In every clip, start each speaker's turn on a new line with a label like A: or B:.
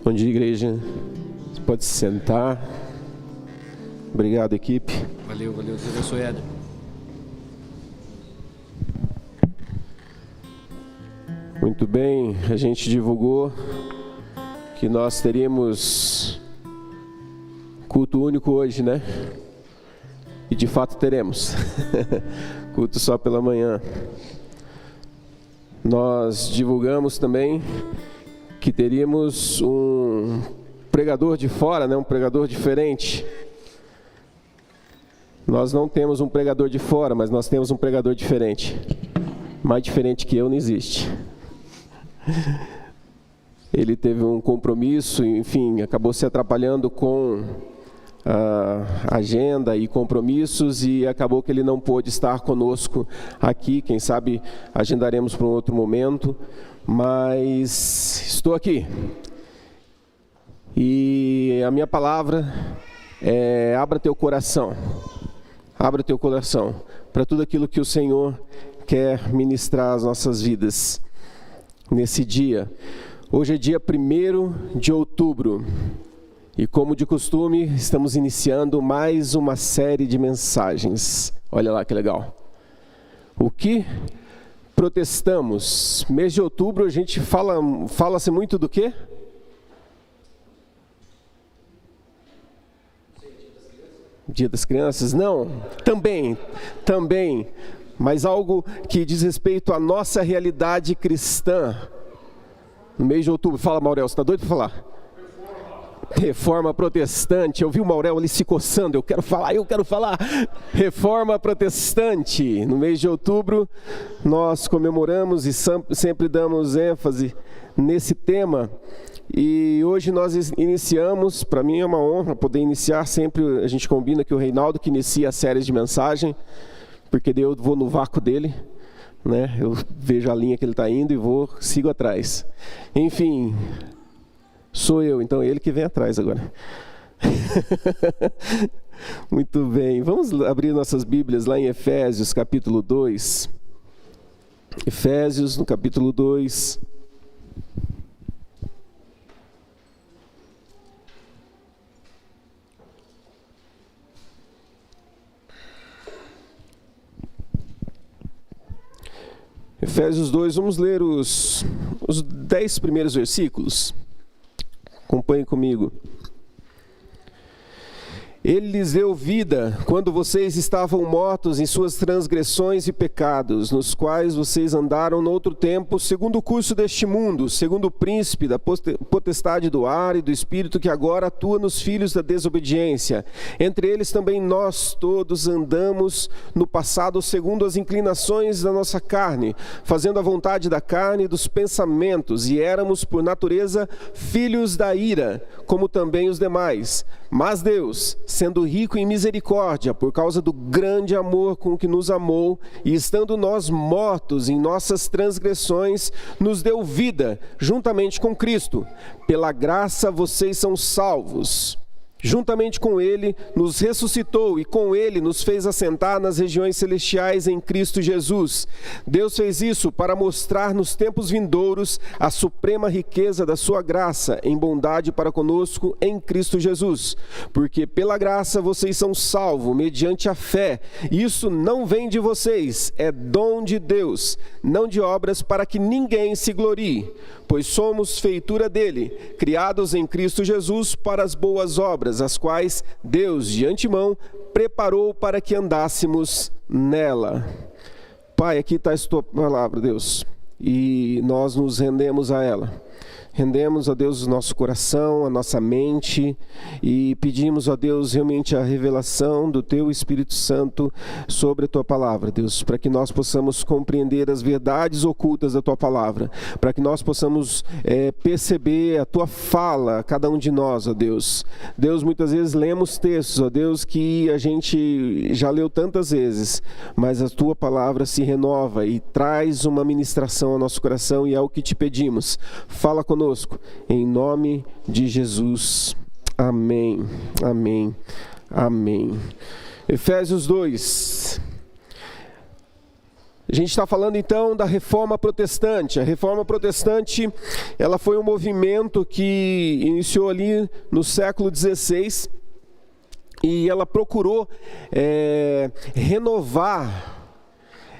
A: Bom dia, igreja. Você pode se sentar. Obrigado, equipe.
B: Valeu. Deus abençoe, Ed.
A: Muito bem, a gente divulgou que nós teríamos culto único hoje, né? E de fato teremos. Culto só pela manhã. Nós divulgamos também que teríamos um pregador de fora, né? Um pregador diferente. Nós não temos um pregador de fora, mas nós temos um pregador diferente. Mais diferente que eu não existe. Ele teve um compromisso, enfim, acabou se atrapalhando com a agenda e compromissos e acabou que ele não pôde estar conosco aqui. Quem sabe agendaremos para um outro momento, mas estou aqui. E a minha palavra é: abra teu coração. Abra teu coração para tudo aquilo que o Senhor quer ministrar às nossas vidas nesse dia. Hoje é dia 1º de outubro e, como de costume, estamos iniciando mais uma série de mensagens. Olha lá que legal. O que protestamos? Mês de outubro a gente fala-se muito do quê? Dia das Crianças? Não, também, mas algo que diz respeito à nossa realidade cristã. No mês de outubro, fala, Maurel, você está doido para falar? Reforma protestante. Eu vi o Maurel ali se coçando, eu quero falar. Reforma protestante. No mês de outubro, nós comemoramos e sempre damos ênfase nesse tema. E hoje nós iniciamos, para mim é uma honra poder iniciar, sempre a gente combina que o Reinaldo que inicia a série de mensagem, porque daí eu vou no vácuo dele, né? Eu vejo a linha que ele está indo e sigo atrás. Enfim, sou eu, então é ele que vem atrás agora. Muito bem, vamos abrir nossas Bíblias lá em Efésios capítulo 2. Efésios no capítulo 2. Efésios 2, vamos ler os 10 primeiros versículos. Acompanhe comigo. Ele lhes deu vida quando vocês estavam mortos em suas transgressões e pecados, nos quais vocês andaram no outro tempo, segundo o curso deste mundo, segundo o príncipe da potestade do ar e do espírito que agora atua nos filhos da desobediência. Entre eles também nós todos andamos no passado segundo as inclinações da nossa carne, fazendo a vontade da carne e dos pensamentos, e éramos por natureza filhos da ira, como também os demais. Mas Deus, sendo rico em misericórdia, por causa do grande amor com que nos amou, e estando nós mortos em nossas transgressões, nos deu vida juntamente com Cristo. Pela graça vocês são salvos. Juntamente com Ele, nos ressuscitou e com Ele nos fez assentar nas regiões celestiais em Cristo Jesus. Deus fez isso para mostrar nos tempos vindouros a suprema riqueza da sua graça em bondade para conosco em Cristo Jesus. Porque pela graça vocês são salvos mediante a fé. Isso não vem de vocês, é dom de Deus, não de obras para que ninguém se glorie. Pois somos feitura dele, criados em Cristo Jesus para as boas obras, as quais Deus de antemão preparou para que andássemos nela. Pai, aqui está a tua palavra, Deus, e nós nos rendemos a ela. Rendemos, ó Deus, o nosso coração, a nossa mente e pedimos, ó Deus, realmente a revelação do Teu Espírito Santo sobre a Tua palavra, Deus, para que nós possamos compreender as verdades ocultas da Tua palavra, para que nós possamos perceber a Tua fala a cada um de nós, ó Deus. Deus, muitas vezes lemos textos, ó Deus, que a gente já leu tantas vezes, mas a Tua palavra se renova e traz uma ministração ao nosso coração e é o que Te pedimos. Fala conosco. Em nome de Jesus. Amém. Amém. Amém. Efésios 2. A gente está falando então da Reforma Protestante. A Reforma Protestante, ela foi um movimento que iniciou ali no século XVI e ela procurou renovar.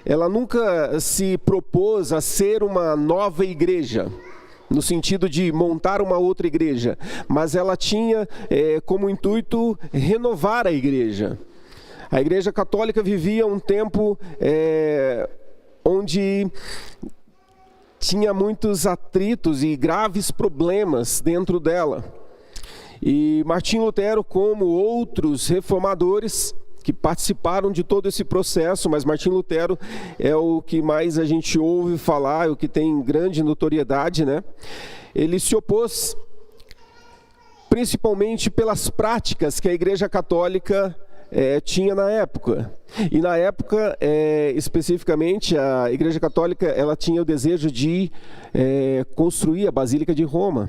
A: Ela nunca se propôs a ser uma nova igreja, no sentido de montar uma outra igreja, mas ela tinha como intuito renovar a igreja. A Igreja Católica vivia um tempo onde tinha muitos atritos e graves problemas dentro dela. E Martinho Lutero, como outros reformadores que participaram de todo esse processo, mas Martinho Lutero é o que mais a gente ouve falar, é o que tem grande notoriedade, né? Ele se opôs principalmente pelas práticas que a Igreja Católica tinha na época. E na época, especificamente, a Igreja Católica ela tinha o desejo de construir a Basílica de Roma.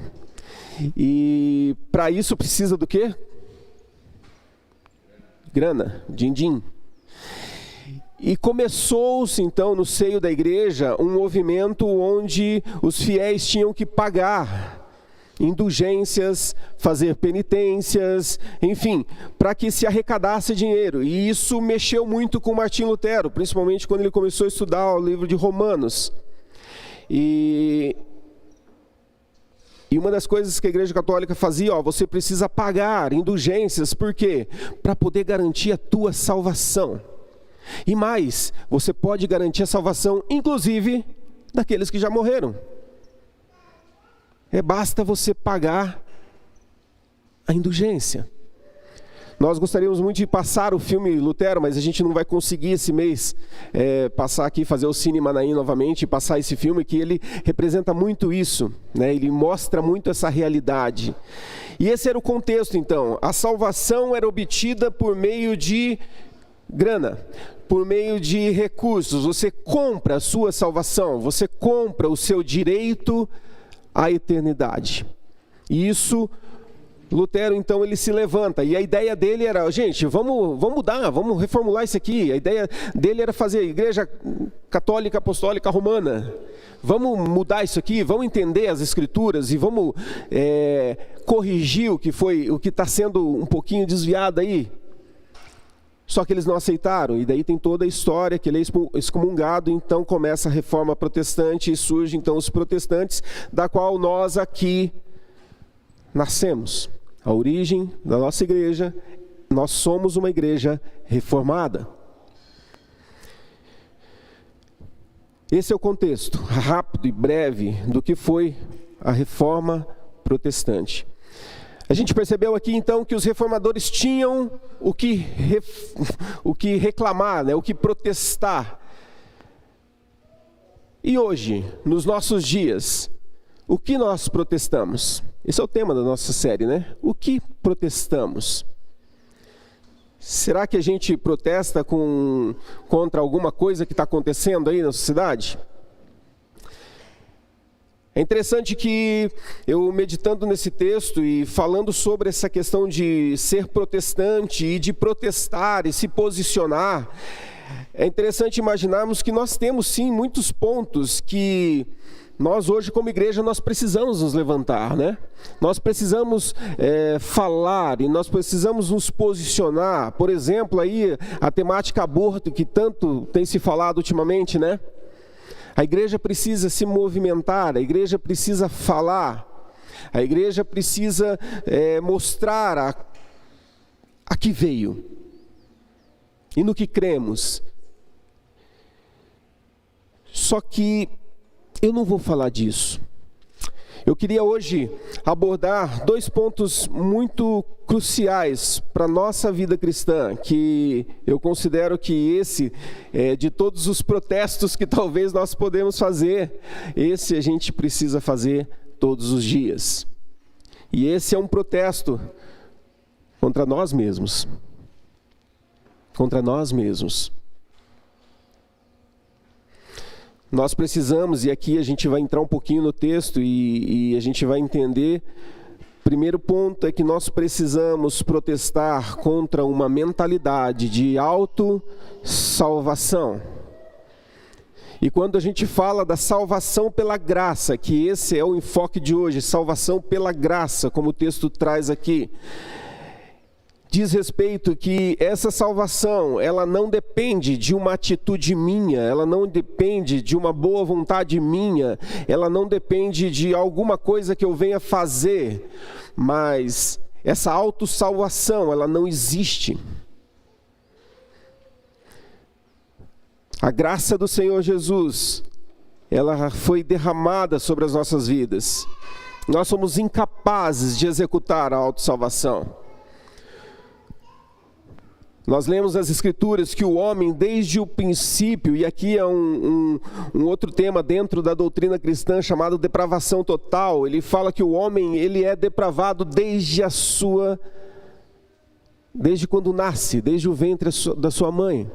A: E para isso precisa do quê? Grana, din-din. E começou-se então no seio da igreja um movimento onde os fiéis tinham que pagar indulgências, fazer penitências, enfim, para que se arrecadasse dinheiro. E isso mexeu muito com Martinho Lutero, principalmente quando ele começou a estudar o livro de Romanos. E uma das coisas que a Igreja Católica fazia, você precisa pagar indulgências, por quê? Para poder garantir a tua salvação. E mais, você pode garantir a salvação, inclusive, daqueles que já morreram. Basta você pagar a indulgência. Nós gostaríamos muito de passar o filme Lutero, mas a gente não vai conseguir esse mês passar aqui, fazer o Cine Manaim novamente e passar esse filme, que ele representa muito isso, né? Ele mostra muito essa realidade. E esse era o contexto então. A salvação era obtida por meio de grana, por meio de recursos. Você compra a sua salvação, você compra o seu direito à eternidade. E isso, Lutero, então, ele se levanta, e a ideia dele era, gente, vamos mudar, vamos reformular isso aqui. A ideia dele era fazer a Igreja Católica Apostólica Romana. Vamos mudar isso aqui, vamos entender as Escrituras e vamos corrigir o que está sendo um pouquinho desviado aí. Só que eles não aceitaram, e daí tem toda a história que ele é excomungado, então começa a Reforma Protestante e surge então os protestantes, da qual nós aqui nascemos. A origem da nossa igreja, nós somos uma igreja reformada. Esse é o contexto rápido e breve do que foi a Reforma Protestante. A gente percebeu aqui então que os reformadores tinham o que reclamar, né? O que protestar. E hoje, nos nossos dias, o que nós protestamos? Esse é o tema da nossa série, né? O que protestamos? Será que a gente protesta contra alguma coisa que está acontecendo aí na sociedade? É interessante que eu, meditando nesse texto e falando sobre essa questão de ser protestante e de protestar e se posicionar, é interessante imaginarmos que nós temos sim muitos pontos que nós hoje como igreja nós precisamos nos levantar, né? Nós precisamos falar e nós precisamos nos posicionar. Por exemplo, aí a temática aborto que tanto tem se falado ultimamente, né? A igreja precisa se movimentar, a igreja precisa falar, a igreja precisa mostrar a que veio e no que cremos. Só que eu não vou falar disso. Eu queria hoje abordar 2 pontos muito cruciais para a nossa vida cristã, que eu considero que de todos os protestos que talvez nós podemos fazer, esse a gente precisa fazer todos os dias. E esse é um protesto contra nós mesmos. Contra nós mesmos. Nós precisamos, e aqui a gente vai entrar um pouquinho no texto e a gente vai entender. Primeiro ponto é que nós precisamos protestar contra uma mentalidade de autossalvação. E quando a gente fala da salvação pela graça, que esse é o enfoque de hoje, salvação pela graça, como o texto traz aqui, diz respeito que essa salvação, ela não depende de uma atitude minha, ela não depende de uma boa vontade minha, ela não depende de alguma coisa que eu venha fazer, mas essa autossalvação, ela não existe. A graça do Senhor Jesus, ela foi derramada sobre as nossas vidas. Nós somos incapazes de executar a autossalvação. Nós lemos nas Escrituras que o homem, desde o princípio, e aqui é um outro tema dentro da doutrina cristã chamado depravação total, ele fala que o homem, ele é depravado desde quando nasce, desde o ventre da sua mãe.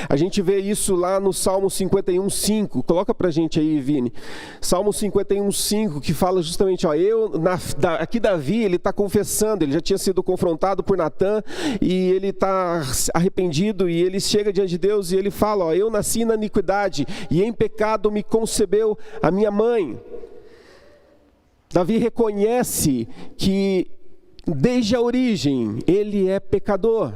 A: A gente vê isso lá no Salmo 51:5, coloca pra gente aí, Vini, Salmo 51:5, que fala justamente, aqui Davi, ele está confessando, ele já tinha sido confrontado por Natã, e ele está arrependido, e ele chega diante de Deus, e ele fala, eu nasci na iniquidade, e em pecado me concebeu a minha mãe. Davi reconhece que, desde a origem, ele é pecador.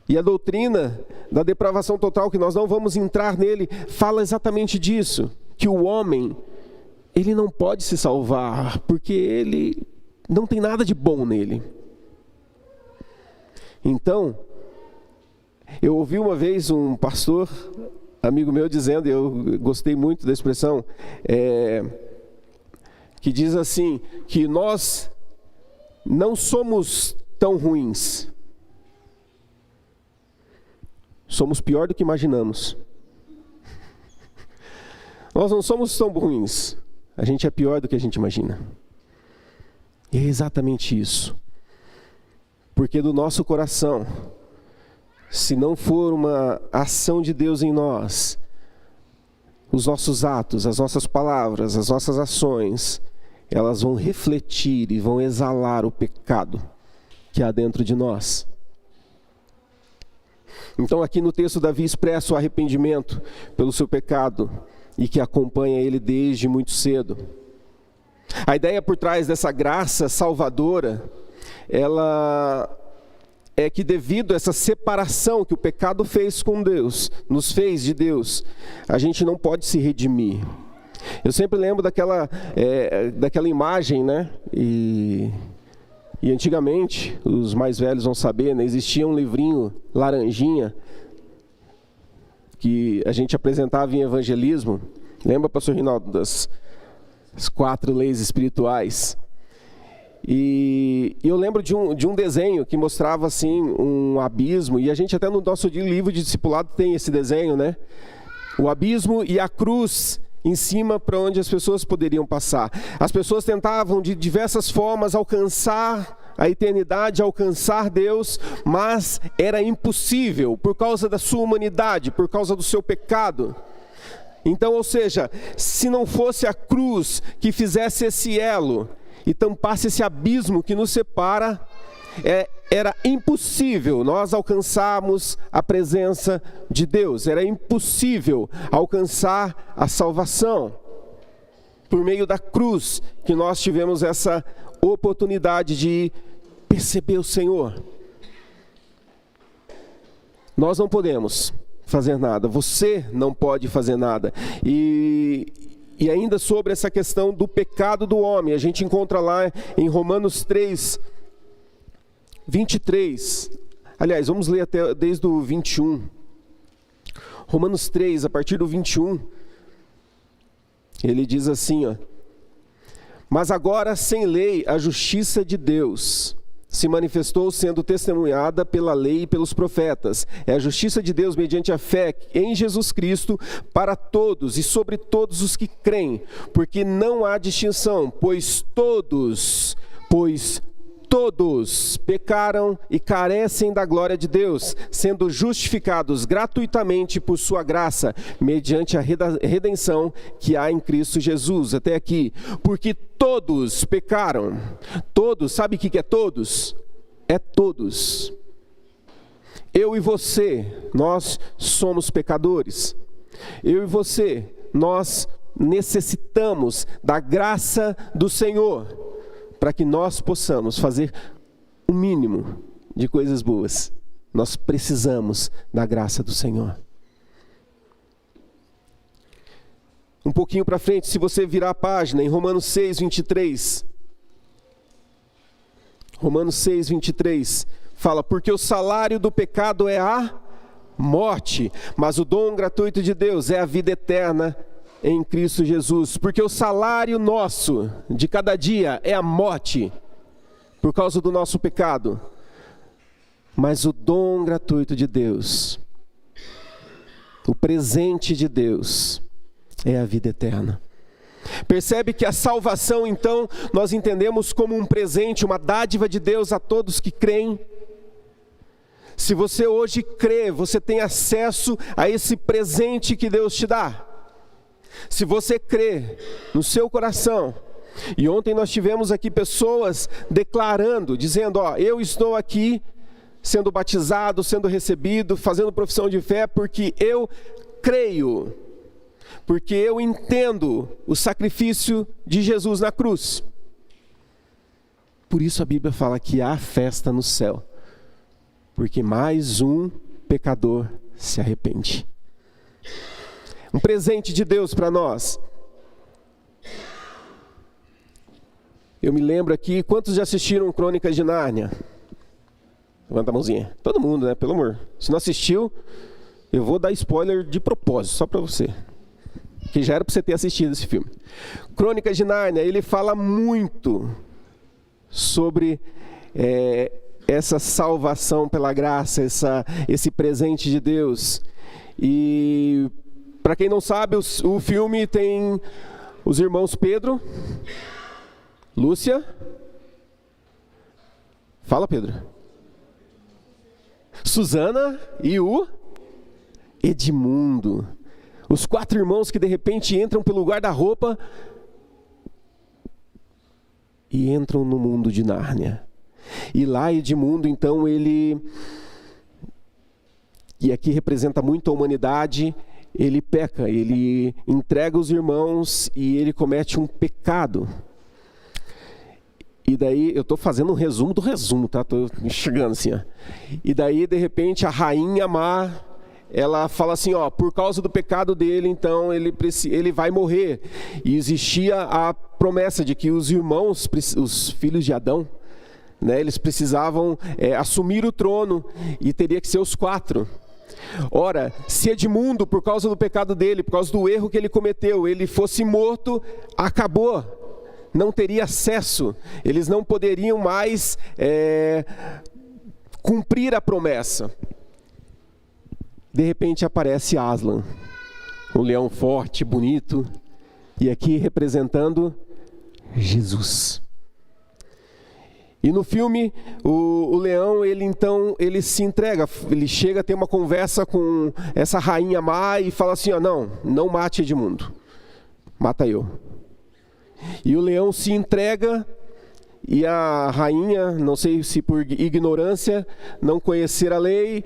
A: E a doutrina da depravação total, que nós não vamos entrar nele, fala exatamente disso, que o homem, ele não pode se salvar, porque ele não tem nada de bom nele. Então, eu ouvi uma vez um pastor, amigo meu, dizendo, eu gostei muito da expressão, que diz assim, que nós não somos tão ruins, somos pior do que imaginamos. Nós não somos tão ruins, a gente é pior do que a gente imagina. E é exatamente isso. Porque do nosso coração, se não for uma ação de Deus em nós, os nossos atos, as nossas palavras, as nossas ações, elas vão refletir e vão exalar o pecado que há dentro de nós. Então aqui no texto Davi expressa o arrependimento pelo seu pecado e que acompanha ele desde muito cedo. A ideia por trás dessa graça salvadora, ela é que devido a essa separação que o pecado fez com Deus, nos fez de Deus, a gente não pode se redimir. Eu sempre lembro daquela imagem, né? E antigamente, os mais velhos vão saber, né? Existia um livrinho laranjinha que a gente apresentava em evangelismo. Lembra, pastor Rinaldo, das 4 leis espirituais? E eu lembro de um desenho que mostrava assim um abismo, e a gente até no nosso livro de discipulado tem esse desenho, né? O abismo e a cruz em cima para onde as pessoas poderiam passar. As pessoas tentavam de diversas formas alcançar a eternidade, alcançar Deus, mas era impossível por causa da sua humanidade, por causa do seu pecado. Então, ou seja, se não fosse a cruz que fizesse esse elo e tampasse esse abismo que nos separa, era impossível nós alcançarmos a presença de Deus, era impossível alcançar a salvação. Por meio da cruz que nós tivemos essa oportunidade de perceber o Senhor. Nós não podemos fazer nada, você não pode fazer nada. E ainda sobre essa questão do pecado do homem, a gente encontra lá em Romanos 3, 23, aliás, vamos ler até desde o 21, Romanos 3, a partir do 21, ele diz assim, mas agora sem lei a justiça de Deus se manifestou sendo testemunhada pela lei e pelos profetas. É a justiça de Deus mediante a fé em Jesus Cristo para todos e sobre todos os que creem, porque não há distinção, pois todos pecaram e carecem da glória de Deus, sendo justificados gratuitamente por sua graça, mediante a redenção que há em Cristo Jesus. Até aqui. Porque todos pecaram. Todos, sabe o que é todos? É todos. Eu e você, nós somos pecadores. Eu e você, nós necessitamos da graça do Senhor para que nós possamos fazer o mínimo de coisas boas. Nós precisamos da graça do Senhor. Um pouquinho para frente, se você virar a página, em Romanos 6, 23. Romanos 6, 23, fala, porque o salário do pecado é a morte, mas o dom gratuito de Deus é a vida eterna em Cristo Jesus. Porque o salário nosso, de cada dia, é a morte, por causa do nosso pecado. Mas o dom gratuito de Deus, o presente de Deus, é a vida eterna. Percebe que a salvação, então, nós entendemos como um presente, uma dádiva de Deus a todos que creem. Se você hoje crê, você tem acesso a esse presente que Deus te dá. Se você crê no seu coração, e ontem nós tivemos aqui pessoas declarando, dizendo, eu estou aqui sendo batizado, sendo recebido, fazendo profissão de fé, porque eu creio, porque eu entendo o sacrifício de Jesus na cruz. Por isso a Bíblia fala que há festa no céu, porque mais um pecador se arrepende. Um presente de Deus para nós. Eu me lembro aqui, quantos já assistiram Crônicas de Nárnia? Levanta a mãozinha. Todo mundo, né? Pelo amor. Se não assistiu, eu vou dar spoiler de propósito, só para você. Que já era para você ter assistido esse filme. Crônicas de Nárnia, ele fala muito sobre essa salvação pela graça, esse presente de Deus. E para quem não sabe, o filme tem os irmãos Pedro, Lúcia. Fala, Pedro. Susana e o Edmundo. Os 4 irmãos que de repente entram pelo guarda-roupa e entram no mundo de Nárnia. E lá Edmundo, então, e aqui representa muito a humanidade, ele peca, ele entrega os irmãos e ele comete um pecado. E daí, eu estou fazendo um resumo do resumo, tá? Estou chegando assim, ó. E daí, de repente, a rainha má, ela fala assim, por causa do pecado dele, então ele vai morrer. E existia a promessa de que os irmãos, os filhos de Adão, né, eles precisavam assumir o trono, e teria que ser os 4. Ora, se Edmundo, por causa do pecado dele, por causa do erro que ele cometeu, ele fosse morto, acabou. Não teria acesso, eles não poderiam mais cumprir a promessa. De repente aparece Aslan, um leão forte, bonito, e aqui representando Jesus. E no filme, o leão, ele se entrega, ele chega a ter uma conversa com essa rainha má e fala assim, não mate Edmundo, mata eu. E o leão se entrega, e a rainha, não sei se por ignorância, não conhecer a lei,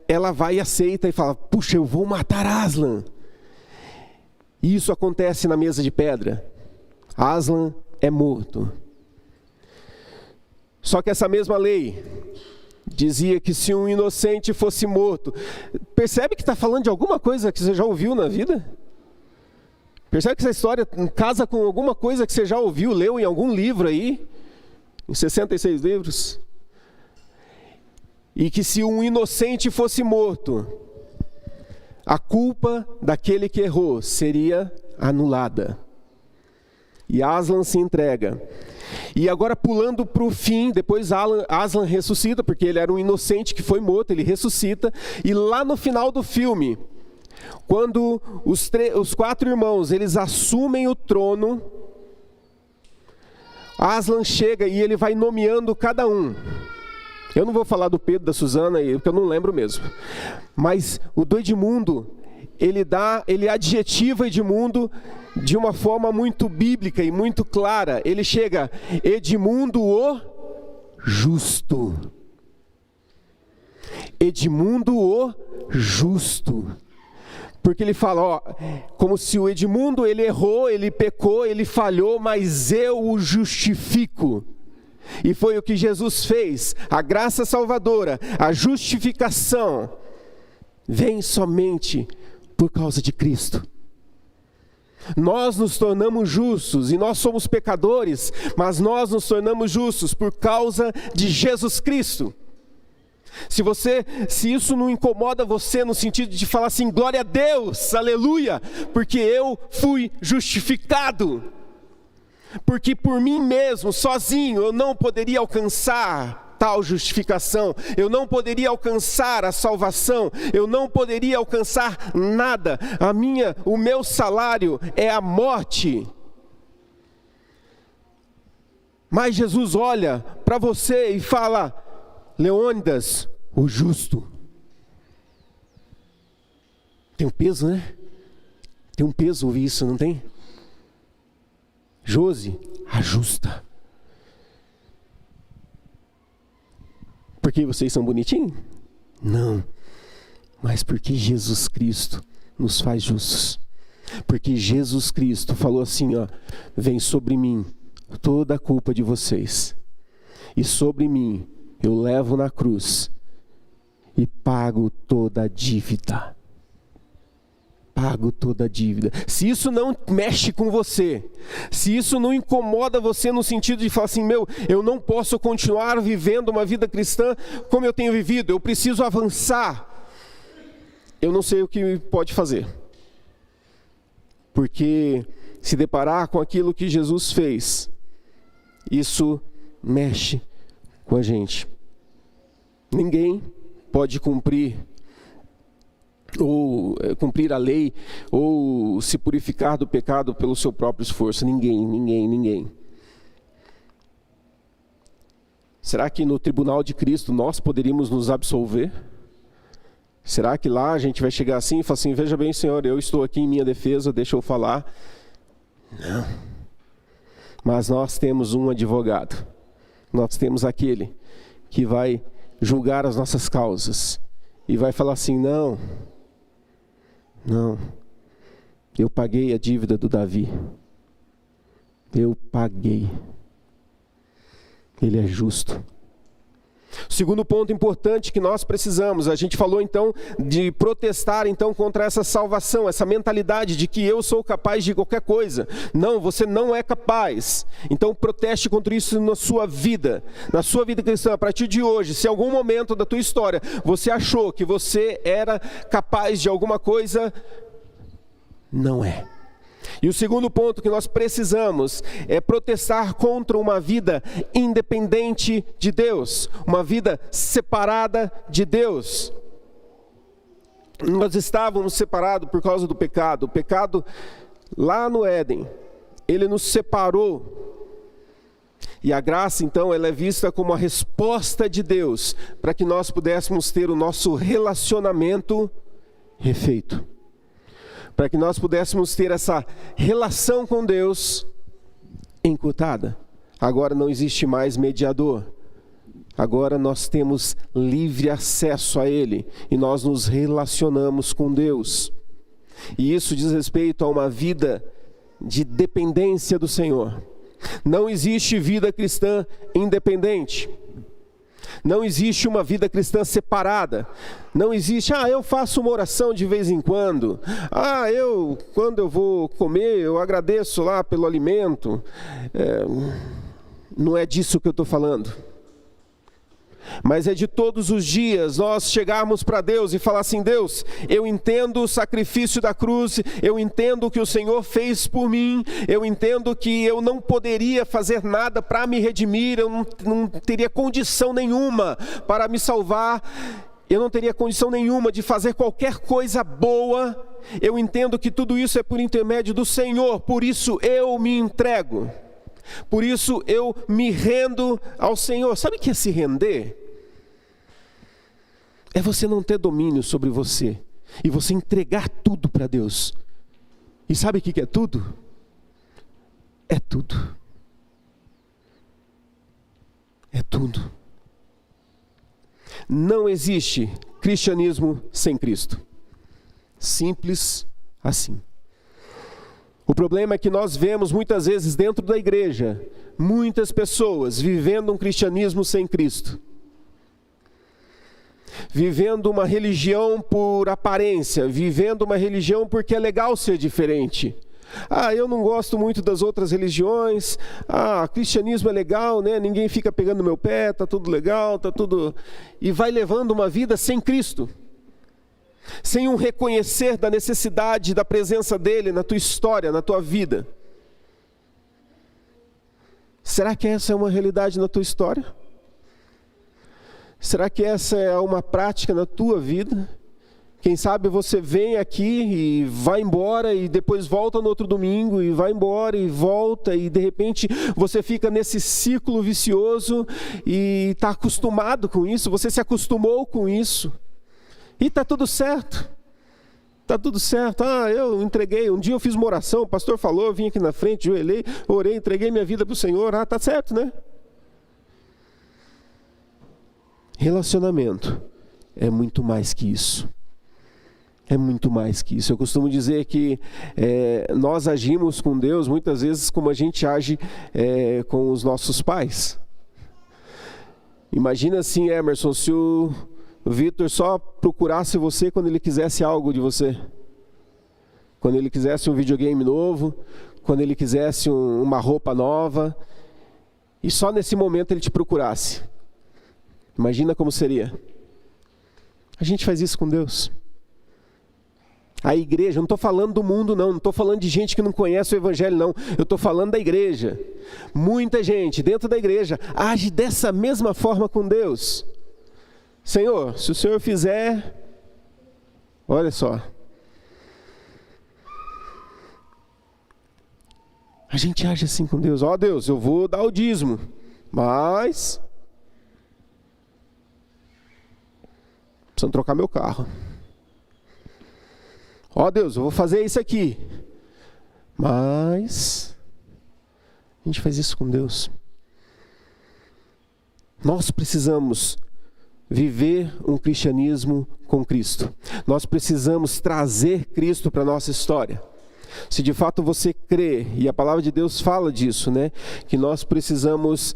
A: ela vai e aceita e fala, puxa, eu vou matar Aslan. E isso acontece na mesa de pedra. Aslan é morto. Só que essa mesma lei dizia que se um inocente fosse morto, percebe que está falando de alguma coisa que você já ouviu na vida? Percebe que essa história casa com alguma coisa que você já ouviu, leu em algum livro aí, em 66 livros? E que se um inocente fosse morto, a culpa daquele que errou seria anulada. E Aslan se entrega. E agora, pulando para o fim, depois Aslan ressuscita, porque ele era um inocente que foi morto, ele ressuscita. E lá no final do filme, quando os 4 irmãos, eles assumem o trono, Aslan chega e ele vai nomeando cada um. Eu não vou falar do Pedro, da Susana, porque eu não lembro mesmo. Mas o do Edmundo, ele adjetiva Edmundo de uma forma muito bíblica e muito clara. Ele chega, Edmundo o justo. Edmundo o justo. Porque ele fala, ó, como se o Edmundo, ele errou, ele pecou, ele falhou, mas eu o justifico. E foi o que Jesus fez. A graça salvadora, a justificação, vem somente por causa de Cristo. Nós nos tornamos justos, e nós somos pecadores, mas nós nos tornamos justos por causa de Jesus Cristo. Se isso não incomoda você no sentido de falar assim, glória a Deus, aleluia, porque eu fui justificado, porque por mim mesmo, sozinho, eu não poderia alcançar tal justificação, eu não poderia alcançar a salvação, eu não poderia alcançar nada, o meu salário é a morte. Mas Jesus olha para você e fala, Leônidas, o justo. Tem um peso, né? Tem um peso ouvir isso, não tem? Josi, a justa. Porque vocês são bonitinhos? Não. Mas porque Jesus Cristo nos faz justos. Porque Jesus Cristo falou assim, ó, vem sobre mim toda a culpa de vocês. E sobre mim eu levo na cruz e pago toda a dívida. Pago toda a dívida. Se isso não mexe com você, se isso não incomoda você no sentido de falar assim, eu não posso continuar vivendo uma vida cristã como eu tenho vivido, eu preciso avançar. Eu não sei o que pode fazer. Porque se deparar com aquilo que Jesus fez, isso mexe com a gente. Ninguém pode cumprir a lei ou se purificar do pecado pelo seu próprio esforço. Ninguém. Será que no tribunal de Cristo nós poderíamos nos absolver? Será que lá a gente vai chegar assim e falar assim, veja bem, Senhor, eu estou aqui em minha defesa, deixa eu falar? Não. Mas nós temos um advogado. Nós temos aquele que vai julgar as nossas causas e vai falar assim, não, eu paguei a dívida do Davi, eu paguei, ele é justo. Segundo ponto importante que nós precisamos, a gente falou então de protestar então contra essa salvação, essa mentalidade de que eu sou capaz de qualquer coisa. Não, você não é capaz. Então proteste contra isso na sua vida cristã. A partir de hoje, se em algum momento da tua história você achou que você era capaz de alguma coisa, não é. E o segundo ponto que nós precisamos é protestar contra uma vida independente de Deus, uma vida separada de Deus. Nós estávamos separados por causa do pecado. O pecado lá no Éden, ele nos separou. E a graça então ela é vista como a resposta de Deus para que nós pudéssemos ter o nosso relacionamento refeito. Para que nós pudéssemos ter essa relação com Deus encurtada. Agora não existe mais mediador. Agora nós temos livre acesso a Ele. E nós nos relacionamos com Deus. E isso diz respeito a uma vida de dependência do Senhor. Não existe vida cristã independente. Não existe uma vida cristã separada. Não existe, eu faço uma oração de vez em quando. Quando eu vou comer, eu agradeço lá pelo alimento. Não é disso que eu estou falando. Mas é de todos os dias nós chegarmos para Deus e falar assim, Deus, eu entendo o sacrifício da cruz, eu entendo o que o Senhor fez por mim, eu entendo que eu não poderia fazer nada para me redimir, eu não teria condição nenhuma para me salvar, eu não teria condição nenhuma de fazer qualquer coisa boa, eu entendo que tudo isso é por intermédio do Senhor, por isso eu me entrego. Por isso eu me rendo ao Senhor. Sabe o que é se render? É você não ter domínio sobre você e você entregar tudo para Deus. E sabe o que é tudo? É tudo. É tudo. Não existe cristianismo sem Cristo. Simples assim. O problema é que nós vemos muitas vezes dentro da igreja, muitas pessoas vivendo um cristianismo sem Cristo. Vivendo uma religião por aparência, vivendo uma religião porque é legal ser diferente. Eu não gosto muito das outras religiões. Cristianismo é legal, né? Ninguém fica pegando no meu pé, tá tudo legal, tá tudo... E vai levando uma vida sem Cristo. Sem um reconhecer da necessidade da presença dele na tua história, na tua vida. Será que essa é uma realidade na tua história? Será que essa é uma prática na tua vida? Quem sabe você vem aqui e vai embora e depois volta no outro domingo e vai embora e volta e de repente você fica nesse ciclo vicioso e está acostumado com isso, você se acostumou com isso. E está tudo certo. Está tudo certo. Eu entreguei. Um dia eu fiz uma oração, o pastor falou, eu vim aqui na frente, joelhei, orei, entreguei minha vida para o Senhor. Está certo, né? Relacionamento é muito mais que isso. É muito mais que isso. Eu costumo dizer que nós agimos com Deus muitas vezes como a gente age com os nossos pais. Imagina assim, Emerson, se o Vitor só procurasse você quando ele quisesse algo de você. Quando ele quisesse um videogame novo, quando ele quisesse uma roupa nova, e só nesse momento ele te procurasse. Imagina como seria. A gente faz isso com Deus. A igreja, eu não estou falando do mundo não estou falando de gente que não conhece o evangelho não, eu estou falando da igreja. Muita gente dentro da igreja age dessa mesma forma com Deus. Senhor, se o Senhor fizer, olha só. A gente age assim com Deus. Deus, eu vou dar o dízimo, mas preciso trocar meu carro. Deus, eu vou fazer isso aqui, mas a gente faz isso com Deus. Nós precisamos viver um cristianismo com Cristo. Nós precisamos trazer Cristo para a nossa história. Se de fato você crê, e a palavra de Deus fala disso, né? Que nós precisamos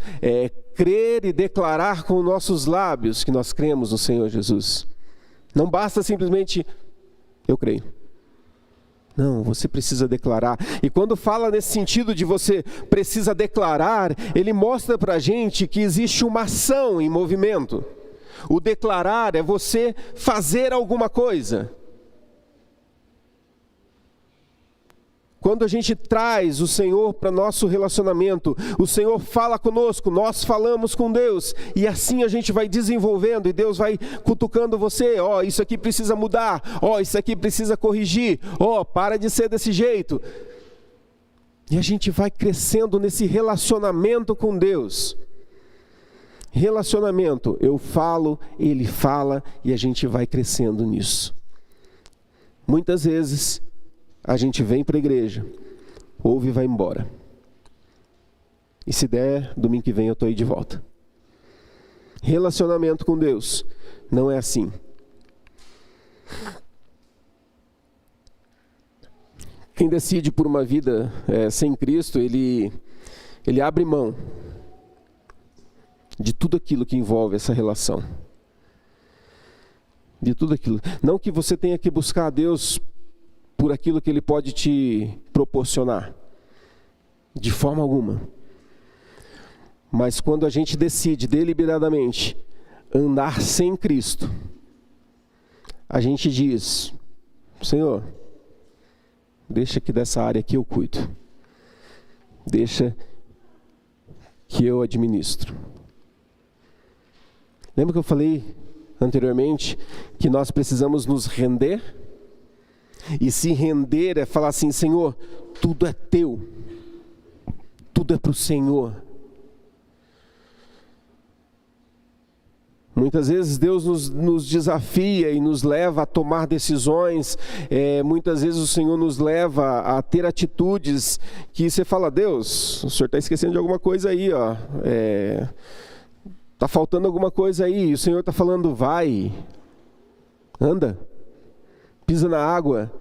A: crer e declarar com nossos lábios que nós cremos no Senhor Jesus. Não basta simplesmente, eu creio. Não, você precisa declarar. E quando fala nesse sentido de você precisa declarar, ele mostra para a gente que existe uma ação em movimento. O declarar é você fazer alguma coisa. Quando a gente traz o Senhor para nosso relacionamento, o Senhor fala conosco, nós falamos com Deus, e assim a gente vai desenvolvendo, e Deus vai cutucando você, isso aqui precisa mudar, isso aqui precisa corrigir, para de ser desse jeito. E a gente vai crescendo nesse relacionamento com Deus. Relacionamento, eu falo, ele fala, e a gente vai crescendo nisso. Muitas vezes, a gente vem para a igreja, ouve e vai embora. E se der, domingo que vem eu estou aí de volta. Relacionamento com Deus não é assim. Quem decide por uma vida sem Cristo, ele abre mão de tudo aquilo que envolve essa relação. De tudo aquilo. Não que você tenha que buscar a Deus por aquilo que Ele pode te proporcionar. De forma alguma. Mas quando a gente decide deliberadamente andar sem Cristo, a gente diz, Senhor, deixa que dessa área aqui eu cuido. Deixa que eu administro. Lembra que eu falei anteriormente que nós precisamos nos render? E se render é falar assim, Senhor, tudo é teu. Tudo é para o Senhor. Muitas vezes Deus nos desafia e nos leva a tomar decisões. Muitas vezes o Senhor nos leva a ter atitudes que você fala, Deus, o Senhor está esquecendo de alguma coisa aí, está faltando alguma coisa aí. E o Senhor está falando, vai, Anda, pisa na água.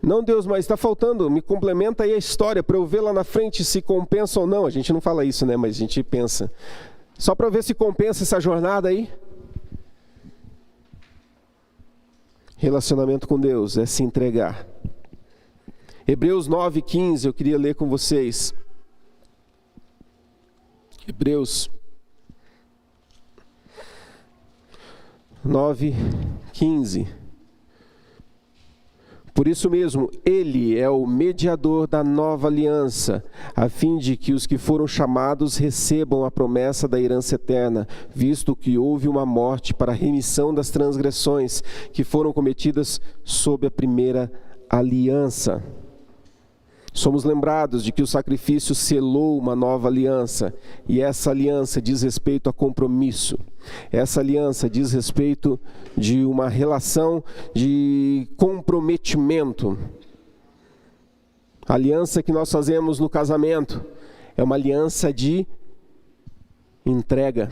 A: Não, Deus, mas está faltando, me complementa aí a história para eu ver lá na frente se compensa ou não. A gente não fala isso, né? Mas a gente pensa. Só para ver se compensa essa jornada aí. Relacionamento com Deus é se entregar. Hebreus 9:15, eu queria ler com vocês. Hebreus 9:15. Por isso mesmo, Ele é o mediador da nova aliança, a fim de que os que foram chamados recebam a promessa da herança eterna, visto que houve uma morte para a remissão das transgressões que foram cometidas sob a primeira aliança. Somos lembrados de que o sacrifício selou uma nova aliança, e essa aliança diz respeito a compromisso. Essa aliança diz respeito de uma relação de comprometimento. A aliança que nós fazemos no casamento é uma aliança de entrega,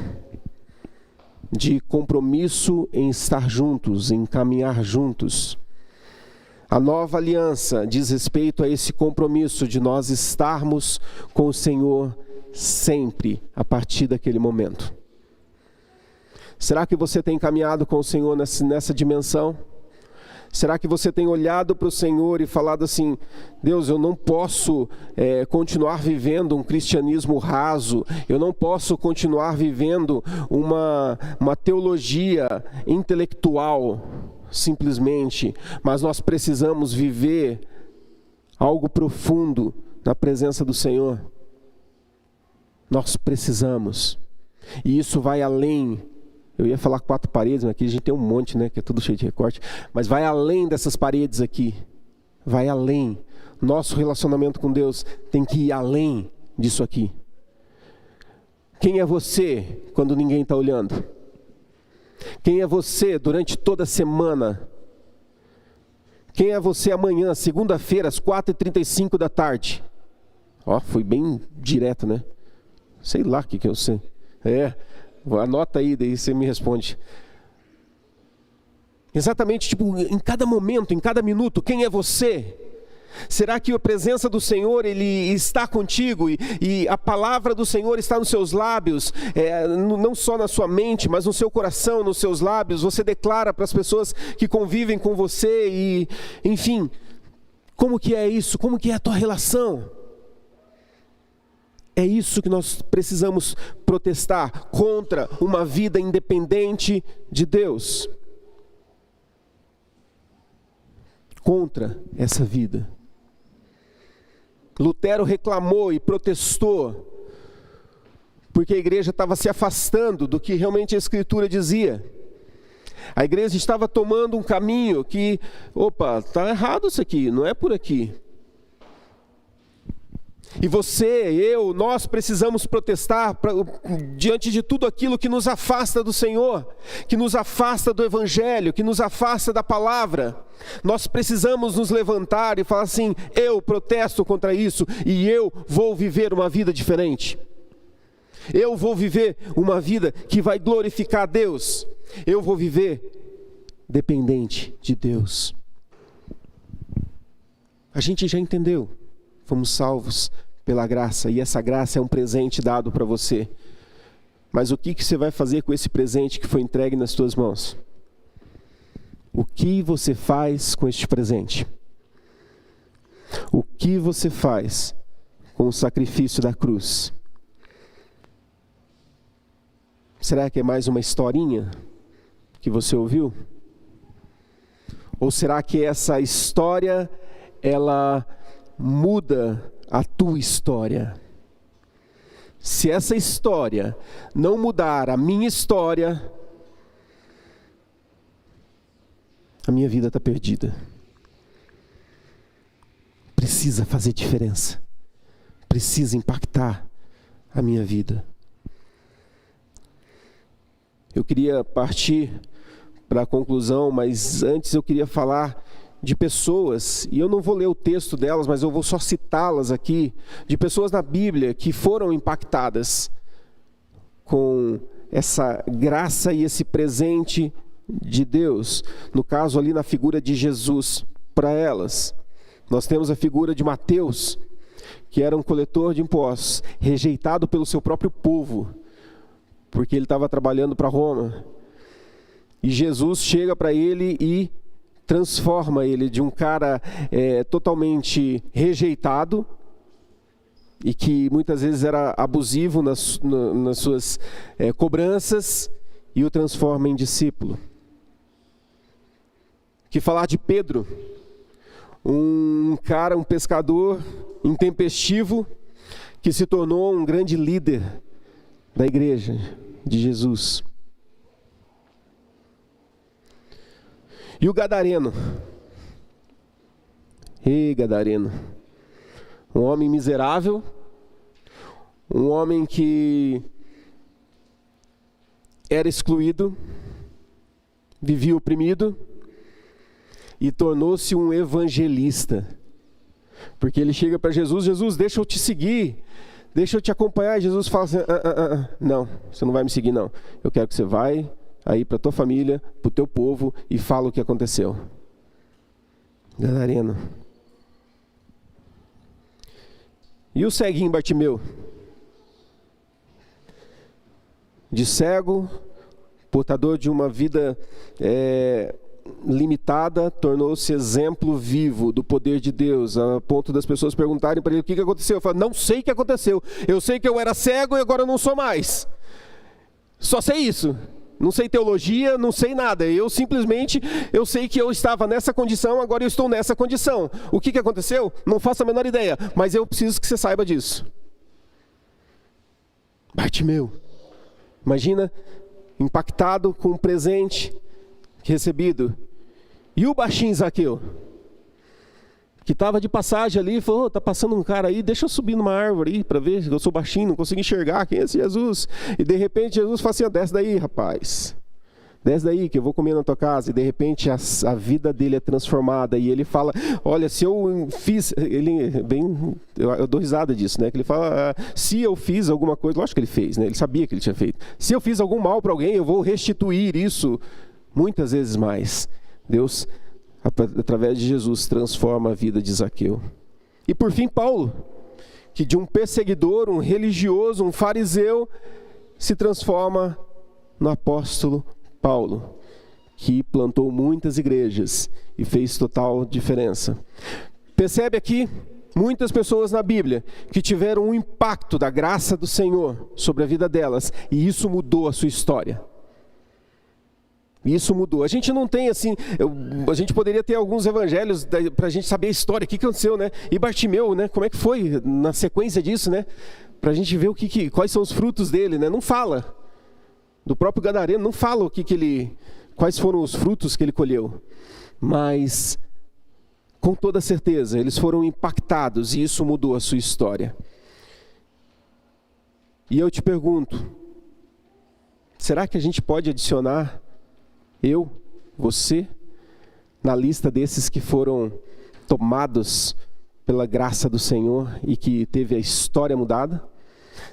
A: de compromisso em estar juntos, em caminhar juntos. A nova aliança diz respeito a esse compromisso de nós estarmos com o Senhor sempre, a partir daquele momento. Será que você tem caminhado com o Senhor nessa dimensão? Será que você tem olhado para o Senhor e falado assim: Deus, eu não posso continuar vivendo um cristianismo raso, eu não posso continuar vivendo uma teologia intelectual, simplesmente, mas nós precisamos viver algo profundo na presença do Senhor. Nós precisamos, e isso vai além. Eu ia falar 4 paredes, mas aqui a gente tem um monte, né, que é tudo cheio de recorte, mas vai além dessas paredes aqui, vai além. Nosso relacionamento com Deus tem que ir além disso aqui. Quem é você quando ninguém está olhando? Quem é você durante toda a semana? Quem é você amanhã, segunda-feira, às 4h35 da tarde? Ó, foi bem direto, né? Sei lá o que eu sei. Anota aí, daí você me responde. Exatamente, tipo, em cada momento, em cada minuto, quem é você? Será que a presença do Senhor, Ele está contigo e a palavra do Senhor está nos seus lábios, não só na sua mente, mas no seu coração, nos seus lábios? Você declara para as pessoas que convivem com você e, enfim, como que é isso? Como que é a tua relação? É isso que nós precisamos protestar contra uma vida independente de Deus. Contra essa vida. Lutero reclamou e protestou, porque a igreja estava se afastando do que realmente a Escritura dizia. A igreja estava tomando um caminho que, está errado isso aqui, não é por aqui. E você, nós precisamos protestar diante de tudo aquilo que nos afasta do Senhor, que nos afasta do Evangelho, que nos afasta da palavra. Nós precisamos nos levantar e falar assim: eu protesto contra isso e eu vou viver uma vida diferente. Eu vou viver uma vida que vai glorificar a Deus. Eu vou viver dependente de Deus. A gente já entendeu. Fomos salvos pela graça, e essa graça é um presente dado para você. Mas o que você vai fazer com esse presente que foi entregue nas tuas mãos? O que você faz com este presente? O que você faz com o sacrifício da cruz? Será que é mais uma historinha que você ouviu? Ou será que essa história, ela muda a tua história? Se essa história não mudar a minha história, a minha vida está perdida. Precisa fazer diferença. Precisa impactar a minha vida. Eu queria partir para a conclusão, mas antes eu queria falar de pessoas, e eu não vou ler o texto delas, mas eu vou só citá-las aqui, de pessoas na Bíblia que foram impactadas com essa graça e esse presente de Deus, no caso ali na figura de Jesus, para elas. Nós temos a figura de Mateus, que era um coletor de impostos, rejeitado pelo seu próprio povo, porque ele estava trabalhando para Roma. E Jesus chega para ele e transforma ele de um cara totalmente rejeitado, e que muitas vezes era abusivo nas suas cobranças, e o transforma em discípulo. Que falar de Pedro, um pescador intempestivo, que se tornou um grande líder da igreja de Jesus. E o Gadareno. Gadareno. Um homem miserável, um homem que era excluído, vivia oprimido, e tornou-se um evangelista. Porque ele chega para Jesus: Jesus, deixa eu te seguir, deixa eu te acompanhar. E Jesus fala assim: não, você não vai me seguir não. Eu quero que você vai aí para a tua família, para o teu povo, e fala o que aconteceu. Gadareno. E o ceguinho Bartimeu? De cego, portador de uma vida limitada, tornou-se exemplo vivo do poder de Deus, a ponto das pessoas perguntarem para ele o que aconteceu. Eu falo: não sei o que aconteceu, eu sei que eu era cego e agora eu não sou mais. Só sei isso, não sei teologia, não sei nada. Eu sei que eu estava nessa condição, agora eu estou nessa condição. O que aconteceu? Não faço a menor ideia, mas eu preciso que você saiba disso. Bartimeu, imagina, impactado com um presente recebido. E o baixinho Zaqueu, que estava de passagem ali, falou: tá passando um cara aí, deixa eu subir numa árvore aí para ver, eu sou baixinho, não consigo enxergar quem é esse Jesus. E de repente Jesus fala assim: desce daí, rapaz, desce daí que eu vou comer na tua casa. E de repente a vida dele é transformada, e ele fala: olha, se eu fiz, eu dou risada disso, né? Que ele fala: se eu fiz alguma coisa, lógico que ele fez, né? Ele sabia que ele tinha feito. Se eu fiz algum mal para alguém, eu vou restituir isso muitas vezes mais. Deus, através de Jesus, transforma a vida de Zaqueu. E por fim, Paulo, que de um perseguidor, um religioso, um fariseu, se transforma no apóstolo Paulo, que plantou muitas igrejas e fez total diferença. Percebe aqui muitas pessoas na Bíblia que tiveram um impacto da graça do Senhor sobre a vida delas, e isso mudou a sua história. Isso mudou. A gente não tem assim, a gente poderia ter alguns evangelhos para a gente saber a história, o que aconteceu, né? E Bartimeu, né? Como é que foi na sequência disso, né? Para a gente ver quais são os frutos dele, né? Não fala. Do próprio Gadareno não fala quais foram os frutos que ele colheu. Mas, com toda certeza, eles foram impactados e isso mudou a sua história. E eu te pergunto, será que a gente pode adicionar você, na lista desses que foram tomados pela graça do Senhor e que teve a história mudada?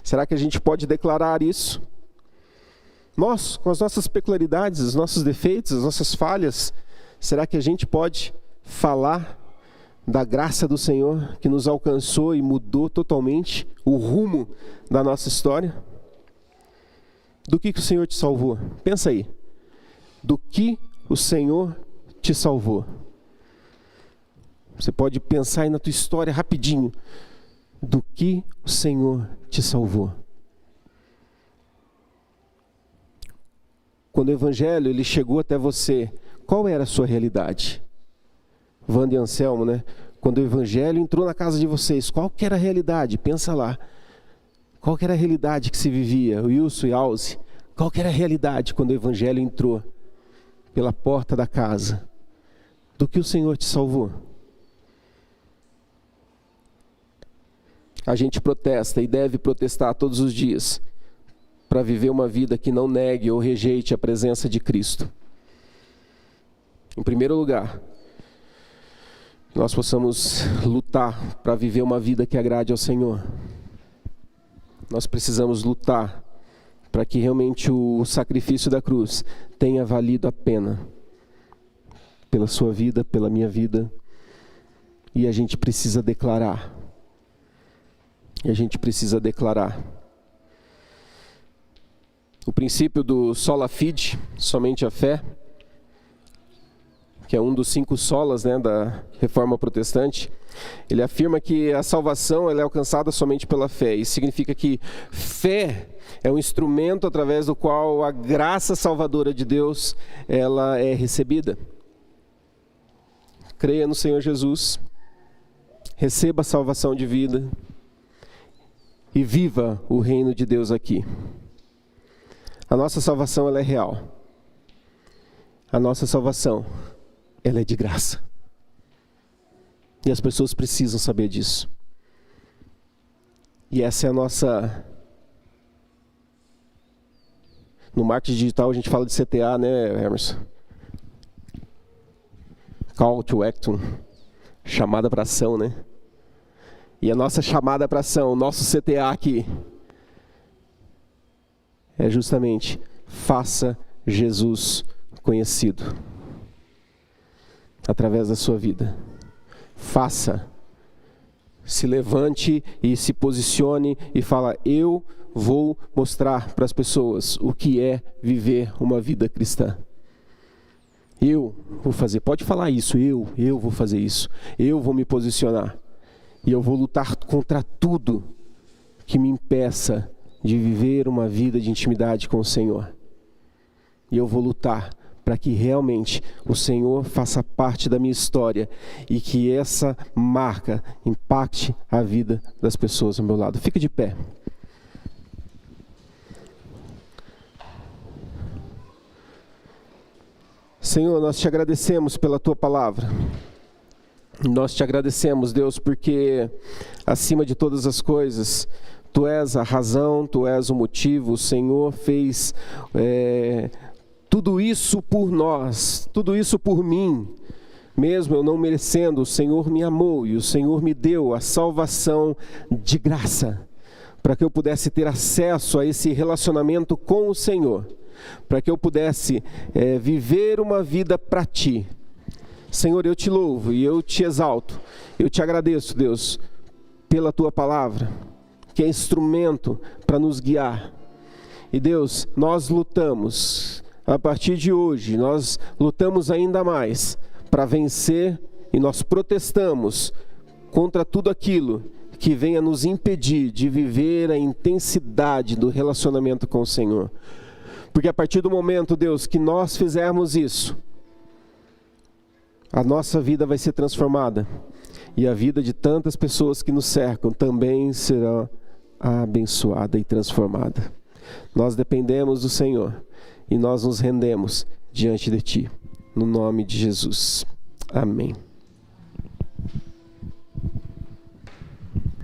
A: Será que a gente pode declarar isso? Nós, com as nossas peculiaridades, os nossos defeitos, as nossas falhas, será que a gente pode falar da graça do Senhor que nos alcançou e mudou totalmente o rumo da nossa história? Do que o Senhor te salvou? Pensa aí. Do que o Senhor te salvou? Você pode pensar aí na tua história rapidinho. Do que o Senhor te salvou? Quando o Evangelho ele chegou até você, qual era a sua realidade? Wanda e Anselmo, né? Quando o Evangelho entrou na casa de vocês, qual que era a realidade? Pensa lá. Qual que era a realidade que se vivia? O Wilson e Alze, qual que era a realidade quando o Evangelho entrou pela porta da casa? Do que o Senhor te salvou? A gente protesta e deve protestar todos os dias para viver uma vida que não negue ou rejeite a presença de Cristo. Em primeiro lugar, nós possamos lutar para viver uma vida que agrade ao Senhor. Nós precisamos lutar para que realmente o sacrifício da cruz tenha valido a pena pela sua vida, pela minha vida. E a gente precisa declarar. O princípio do sola fide, somente a fé, que é um dos 5 solas, da Reforma Protestante, ele afirma que a salvação ela é alcançada somente pela fé. Isso significa que fé é um instrumento através do qual a graça salvadora de Deus ela é recebida. Creia no Senhor Jesus, receba a salvação de vida e viva o reino de Deus aqui. A nossa salvação ela é real. A nossa salvação ela é de graça. E as pessoas precisam saber disso. E essa é a nossa... No marketing digital a gente fala de CTA, né, Emerson? Call to Action. Chamada para ação, né? E a nossa chamada para ação, o nosso CTA aqui, é justamente, faça Jesus conhecido. Através da sua vida. Faça. Se levante e se posicione e fala, eu vou mostrar para as pessoas o que é viver uma vida cristã. Eu vou fazer, pode falar isso, eu vou fazer isso. Eu vou me posicionar. E eu vou lutar contra tudo que me impeça de viver uma vida de intimidade com o Senhor. E eu vou lutar para que realmente o Senhor faça parte da minha história e que essa marca impacte a vida das pessoas ao meu lado. Fica de pé. Senhor, nós te agradecemos pela tua palavra. Nós te agradecemos, Deus, porque acima de todas as coisas, tu és a razão, tu és o motivo. O Senhor fez tudo isso por nós, tudo isso por mim. Mesmo eu não merecendo, o Senhor me amou e o Senhor me deu a salvação de graça, para que eu pudesse ter acesso a esse relacionamento com o Senhor, para que eu pudesse viver uma vida para Ti. Senhor, eu te louvo e eu te exalto, eu te agradeço, Deus, pela Tua palavra, que é instrumento para nos guiar. E Deus, nós lutamos, a partir de hoje, nós lutamos ainda mais para vencer e nós protestamos contra tudo aquilo que venha nos impedir de viver a intensidade do relacionamento com o Senhor. Porque a partir do momento, Deus, que nós fizermos isso, a nossa vida vai ser transformada. E a vida de tantas pessoas que nos cercam também será abençoada e transformada. Nós dependemos do Senhor e nós nos rendemos diante de Ti. No nome de Jesus. Amém.